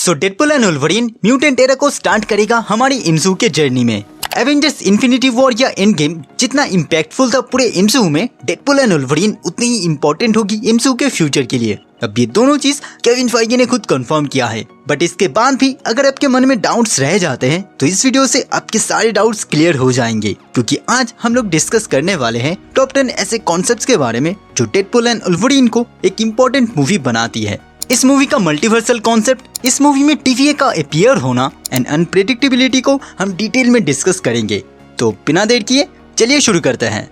So Deadpool and Wolverine mutant era को start करेगा हमारी एमसीयू के जर्नी में। एवेंजर्स इन्फिनिटी वॉर या एंड गेम जितना इम्पैक्टफुल था पूरे एमसीयू में, डेडपुल एंड वुल्वरीन उतनी ही इम्पोर्टेंट होगी एमसीयू के फ्यूचर के लिए। अब ये दोनों चीज केविन फाइगी ने खुद कंफर्म किया है। बट इसके बाद भी अगर आपके मन में डाउट्स रह जाते हैं तो इस वीडियो से आपके सारे डाउट्स क्लियर हो जाएंगे, क्योंकि आज हम लोग डिस्कस करने वाले हैं टॉप 10 ऐसे कॉन्सेप्ट्स के बारे में जो डेडपुल एंड वुल्वरीन को एक इम्पोर्टेंट मूवी बनाती है। इस मूवी का मल्टीवर्सल कॉन्सेप्ट, इस मूवी में टीवीए का अपीयर होना एंड अनप्रेडिक्टेबिलिटी को हम डिटेल में डिस्कस करेंगे। तो बिना देर किए चलिए शुरू करते हैं।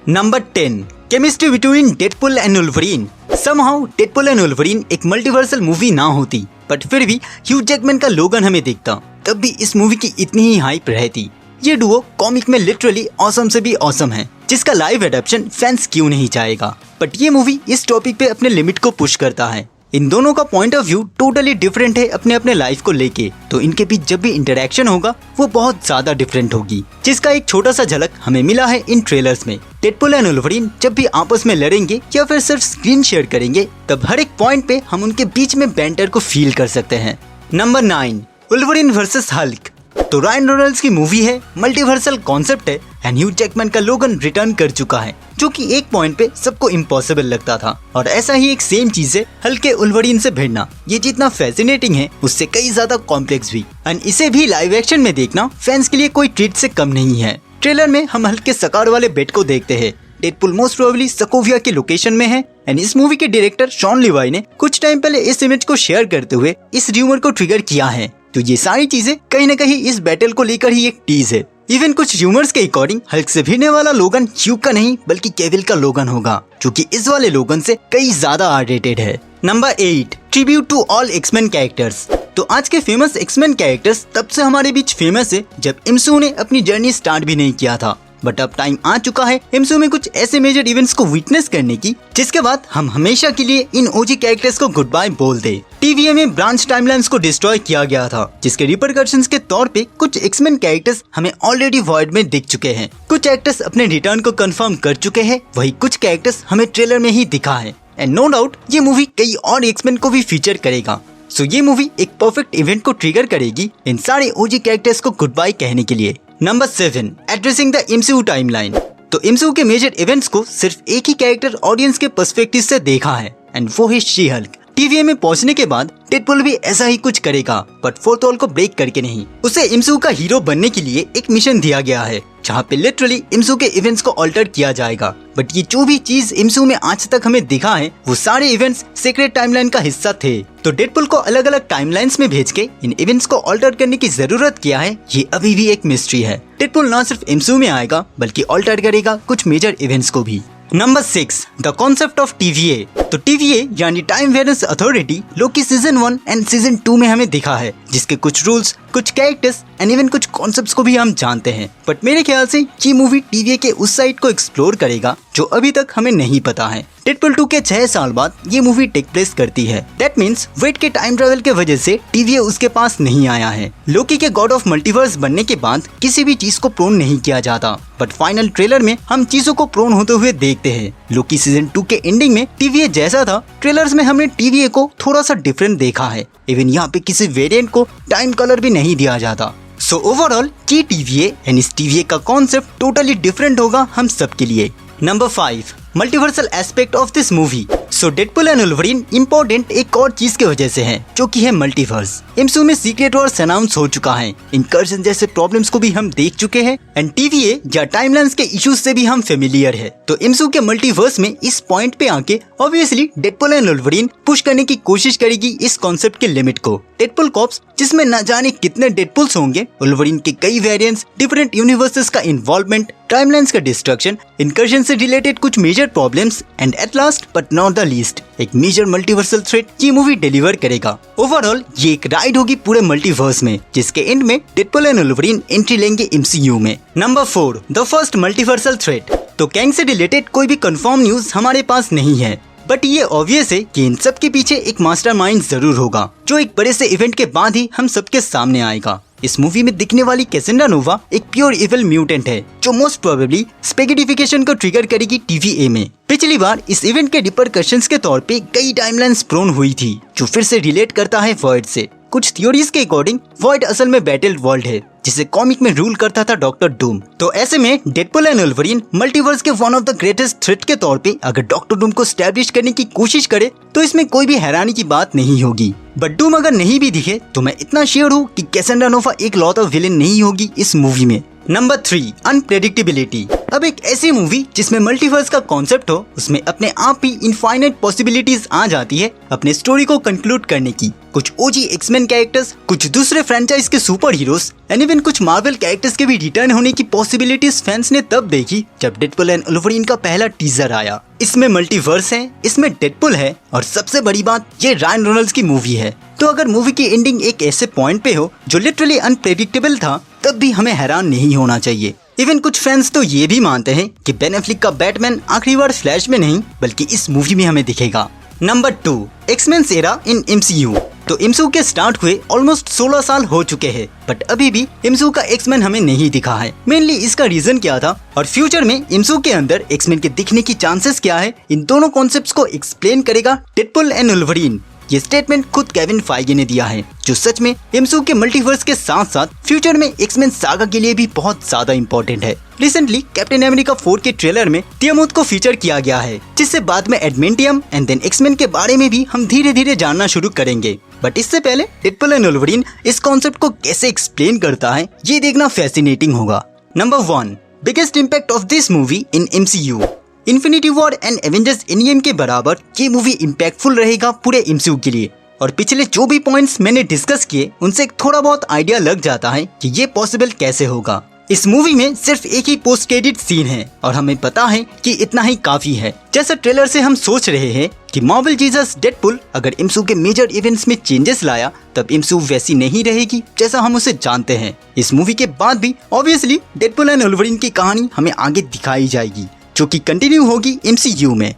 Number 10, chemistry between Deadpool and Wolverine. Somehow Deadpool and Wolverine एक मल्टीवर्सल मूवी ना होती, बट फिर भी ह्यू जैकमैन का लोगन हमें दिखता, तब भी इस मूवी की इतनी ही हाइप रहती। ये डुओ कॉमिक में लिटरली ऑसम से भी ऑसम है, जिसका लाइव एडेप्शन फैंस क्यों नहीं चाहेगा। बट ये मूवी इस टॉपिक पे अपने लिमिट को पुश करता है। इन दोनों का point of view totally different है अपने अपने लाइफ को लेके, तो इनके बीच जब भी इंटरेक्शन होगा वो बहुत ज्यादा डिफरेंट होगी, जिसका एक छोटा सा झलक हमें मिला है इन ट्रेलर्स में। डेडपुल एंड वुल्वरीन जब भी आपस में लड़ेंगे या फिर सिर्फ स्क्रीन शेयर करेंगे, तब हर एक पॉइंट पे हम उनके बीच में बैंटर को फील कर सकते हैं। Number 9, Wolverine versus Hulk. तो रायन रेनॉल्ड्स की मूवी है, मल्टीवर्सल कॉन्सेप्ट है एंड ह्यू जैकमैन का लोगन रिटर्न कर चुका है, जो कि एक पॉइंट पे सबको इम्पॉसिबल लगता था। और ऐसा ही एक सेम चीज है हल्क के वुल्वरीन से भिड़ना। ये जितना फैसिनेटिंग है उससे कई ज्यादा कॉम्प्लेक्स भी, एंड इसे भी लाइव एक्शन में देखना फैंस के लिए कोई ट्रीट से कम नहीं है। ट्रेलर में हम हल्क के सकार वाले बेड को देखते हैं। डेडपुल मोस्ट प्रोबेबली सकोविया के लोकेशन में है एंड इस मूवी के डायरेक्टर शॉन लिवाई ने कुछ टाइम पहले इस इमेज को शेयर करते हुए इस र्यूमर को ट्रिगर किया है। तो ये सारी चीजें कहीं न कहीं इस बैटल को लेकर ही एक टीज है। इवन कुछ र्यूमर्स के अकॉर्डिंग हल्क से भिड़ने वाला लोगन ह्यू का नहीं बल्कि केविल का लोगन होगा, जो कि इस वाले लोगन से कई ज्यादा आर-रेटेड है। Number 8, tribute to all X Men characters. तो आज के फेमस एक्समैन कैरेक्टर्स तब से हमारे बीच फेमस है जब एमसीयू ने अपनी जर्नी स्टार्ट भी नहीं किया था। बट अब टाइम आ चुका है एमसीयू में कुछ ऐसे मेजर इवेंट्स को विटनेस करने की, जिसके बाद हम हमेशा के लिए इन ओजी कैरेक्टर्स को गुड बाय बोल दे। टीवीए में ब्रांच टाइमलाइंस को डिस्ट्रॉय किया गया था, जिसके रिपरकशंस के तौर पे कुछ एक्समैन कैरेक्टर्स हमें ऑलरेडी वॉइड में दिख चुके हैं। कुछ एक्टर्स अपने रिटर्न को कंफर्म कर चुके हैं, वही कुछ कैरेक्टर्स हमें ट्रेलर में ही दिखा है। एंड नो डाउट ये मूवी कई और एक्समैन को भी फीचर करेगा। सो ये मूवी एक परफेक्ट इवेंट को ट्रिगर करेगी इन सारे ओजी कैरेक्टर्स को गुड बाय कहने के लिए। Number 7, addressing the MCU timeline. तो एमसीयू के मेजर इवेंट्स को सिर्फ एक ही कैरेक्टर ऑडियंस के पर्सपेक्टिव से देखा है, एंड वो है शी हल्क। टीवीए में पहुंचने के बाद डेडपुल भी ऐसा ही कुछ करेगा, बट फोर्थ वॉल को ब्रेक करके नहीं। उसे एमसीयू का हीरो बनने के लिए एक मिशन दिया गया है, जहाँ पे लिटरली एमसीयू के इवेंट्स को ऑल्टर किया जाएगा। बट ये जो भी चीज एमसीयू में आज तक हमें दिखा है, वो सारे इवेंट्स सीक्रेट टाइमलाइन का हिस्सा थे। तो डेडपुल को अलग अलग टाइमलाइंस में भेज के इन इवेंट्स को ऑल्टर करने की जरूरत क्या है, ये अभी भी एक मिस्ट्री है। डेडपुल न सिर्फ एमसीयू में आएगा बल्कि ऑल्टर करेगा कुछ मेजर इवेंट्स को भी। Number 6, the concept of TVA. तो टीवीए यानी time variance authority Loki season 1 and season 2 में हमें दिखा है, जिसके कुछ रूल्स, कुछ कैरेक्टर्स एंड इवन कुछ कॉन्सेप्ट्स को भी हम जानते हैं। बट मेरे ख्याल से ये मूवी टीवीए के उस साइड को एक्सप्लोर करेगा जो अभी तक हमें नहीं पता है। डेडपुल 2 के 6 साल बाद ये मूवी टेक प्लेस करती है। दैट मीन्स वेट के टाइम ट्रेवल के वजह से टीवीए उसके पास नहीं आया है। लोकी के गॉड ऑफ मल्टीवर्स बनने के बाद किसी भी चीज को प्रोन नहीं किया जाता, बट फाइनल ट्रेलर में हम चीजों को प्रोन होते हुए देखते हैं। लोकी सीजन 2 के एंडिंग में टीवीए जैसा था, ट्रेलर्स में हमने टीवीए को थोड़ा सा डिफरेंट देखा है। इवन यहाँ पे किसी वेरिएंट को टाइम कलर भी नहीं दिया जाता। सो ओवरऑल ये टीवीए एंड इस टीवीए का कॉन्सेप्ट टोटली डिफरेंट होगा हम सब के लिए। Number 5, multiversal aspect of this movie. So Deadpool and Wolverine important एक और चीज की वजह से है, जो कि है मल्टीवर्स। एमसीयू में सीक्रेट वॉर्स अनाउंस हो चुका है, इनकर्जन जैसे प्रॉब्लम्स को भी हम देख चुके हैं, एंड टीवीए या टाइमलाइंस के इश्यूज से भी हम फेमिलियर है। तो एमसीयू के मल्टीवर्स में इस पॉइंट पे आके obviously Deadpool and Wolverine push करने की कोशिश करेगी इस कॉन्सेप्ट के लिमिट को। डेडपुल कॉर्प्स, जिसमें न जाने कितने डेडपुल्स होंगे, वुल्वरीन के कई वेरिएंट्स, डिफरेंट यूनिवर्सेस का इन्वॉल्वमेंट, टाइमलाइंस का डिस्ट्रक्शन, इनकर्जन से रिलेटेड कुछ major problems, and at last but not the least एक मेजर मल्टीवर्सल थ्रेट ये मूवी डिलीवर करेगा। ओवरऑल ये एक राइड होगी पूरे मल्टीवर्स में, जिसके एंड में डेडपुल एंड वुल्वरीन एंट्री लेंगे एमसीयू में। Number 4, the first multiversal threat. तो कैंग से रिलेटेड कोई भी कंफर्म न्यूज हमारे पास नहीं है, बट ये ऑब्वियस है कि इन सब के पीछे एक मास्टरमाइंड जरूर होगा, जो एक बड़े से इवेंट के बाद ही हम सबके सामने आएगा। इस मूवी में दिखने वाली कैसेंड्रा नोवा एक प्योर इविल म्यूटेंट है जो मोस्ट प्रोबेबली स्पेगिडिफिकेशन को ट्रिगर करेगी TVA में। पिछली बार इस इवेंट के रिपरकशंस के तौर पे कई टाइमलाइंस प्रोन हुई थी जो फिर से रिलेट करता है वॉइड से। कुछ थ्योरीज के अकॉर्डिंग वॉइड असल में बैटल वर्ल्ड है जिसे कॉमिक में रूल करता था डॉक्टर डूम। तो ऐसे में डेडपुल एंड वुल्वरीन मल्टीवर्स के one of the greatest threat के तौर पे अगर डॉक्टर डूम को स्टैब्लिश करने की कोशिश करे तो इसमें कोई भी हैरानी की बात नहीं होगी। बट डूम अगर नहीं भी दिखे तो मैं इतना श्योर हूँ कि कैसेंड्रा नोवा एक लॉट ऑफ विलेन नहीं होगी इस मूवी में। Number 3, unpredictability. अब एक ऐसी मूवी जिसमें मल्टीवर्स का कॉन्सेप्ट हो, उसमें अपने आप ही इनफाइनाइट पॉसिबिलिटीज आ जाती है अपने स्टोरी को कंक्लूड करने की। कुछ ओजी एक्समैन कैरेक्टर्स, कुछ दूसरे फ्रेंचाइज के सुपर हीरोज एंड इवन कुछ मार्वल कैरेक्टर्स के भी रिटर्न होने की पॉसिबिलिटीज फैंस ने तब देखी जब डेडपुल एंड वुल्वरीन का पहला टीजर आया। इसमें मल्टीवर्स है, इसमें डेडपुल है और सबसे बड़ी बात ये रायन रेनॉल्ड्स की मूवी है। तो अगर मूवी की एंडिंग एक ऐसे पॉइंट पे हो जो लिटरली अनप्रेडिक्टेबल था तब भी हमें हैरान नहीं होना चाहिए। इवन कुछ फैंस तो ये भी मानते हैं कि बेन एफ्लेक का बैटमैन आखिरी बार फ्लैश में नहीं बल्कि इस मूवी में हमें दिखेगा। Number 2, X Men era in MCU। तो MCU के स्टार्ट हुए ऑलमोस्ट 16 साल हो चुके हैं बट अभी भी MCU का एक्समैन हमें नहीं दिखा है। मेनली इसका रीजन क्या था और फ्यूचर में MCU के अंदर एक्समैन के दिखने की चांसेस क्या है, इन दोनों कॉन्सेप्ट्स को एक्सप्लेन करेगा डेडपुल एंड वुल्वरीन। ये स्टेटमेंट खुद केविन फाइगे ने दिया है जो सच में MCU के मल्टीवर्स के साथ साथ फ्यूचर में एक्समैन सागा के लिए भी बहुत ज्यादा इम्पोर्टेंट है। रिसेंटली कैप्टन अमेरिका 4 के ट्रेलर में तियामुत को फीचर किया गया है जिससे बाद में एडमेंटियम एंड देन एक्समैन के बारे में भी हम धीरे धीरे जानना शुरू करेंगे। बट इससे पहले डेडपुल एंड वुल्वरीन इस कॉन्सेप्ट को कैसे एक्सप्लेन करता है ये देखना फैसिनेटिंग होगा। Number 1, biggest impact of this movie in MCU। Infinity war and Avengers Endgame के बराबर ये मूवी इम्पैक्टफुल रहेगा पूरे MCU के लिए। और पिछले जो भी पॉइंट्स मैंने डिस्कस किए उनसे थोड़ा बहुत आइडिया लग जाता है कि ये पॉसिबल कैसे होगा। इस मूवी में सिर्फ एक ही पोस्ट क्रेडिट सीन है और हमें पता है कि इतना ही काफी है। जैसा ट्रेलर से हम सोच रहे हैं कि मार्वल जीसस डेडपुल अगर MCU के मेजर इवेंट्स में चेंजेस लाया तब MCU वैसी नहीं रहेगी जैसा हम उसे जानते हैं। इस मूवी के बाद भी ऑब्वियसली डेडपुल एंड वुल्वरीन की कहानी हमें आगे दिखाई जाएगी जो कि कंटिन्यू होगी MCU में।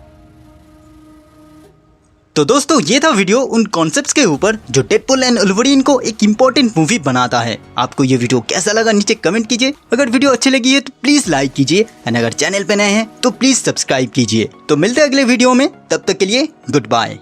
तो दोस्तों ये था वीडियो उन कॉन्सेप्ट्स के ऊपर जो डेडपुल एंड वुल्वरीन को एक इम्पोर्टेंट मूवी बनाता है। आपको ये वीडियो कैसा लगा नीचे कमेंट कीजिए। अगर वीडियो अच्छी लगी है तो प्लीज लाइक कीजिए एंड अगर चैनल पे नए हैं तो प्लीज सब्सक्राइब कीजिए। तो मिलते हैं अगले वीडियो में, तब तक के लिए गुड बाय।